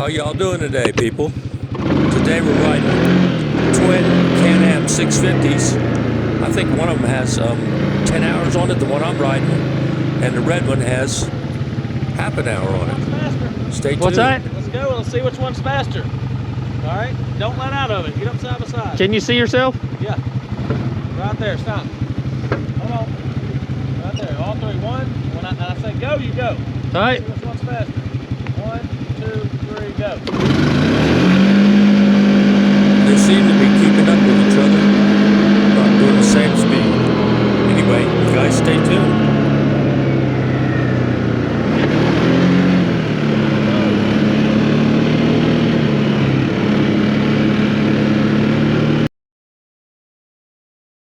y'all doing today, people? Today we're riding twin Can-Am 650s. I think one of them has 10 hours on it, the one I'm riding, and the red one has half an hour on it. Stay tuned. What's that? Let's go. Let's see which one's faster. All right? Don't let out of it. Get up side by side. Can you see yourself? Yeah. Right there. Stop. Hold on. Right there. All three. When I say go, you go. All right. See which one's faster. 1, 2, 3, go. They seem to be keeping up with each other, not doing the same speed. Anyway, you guys stay tuned.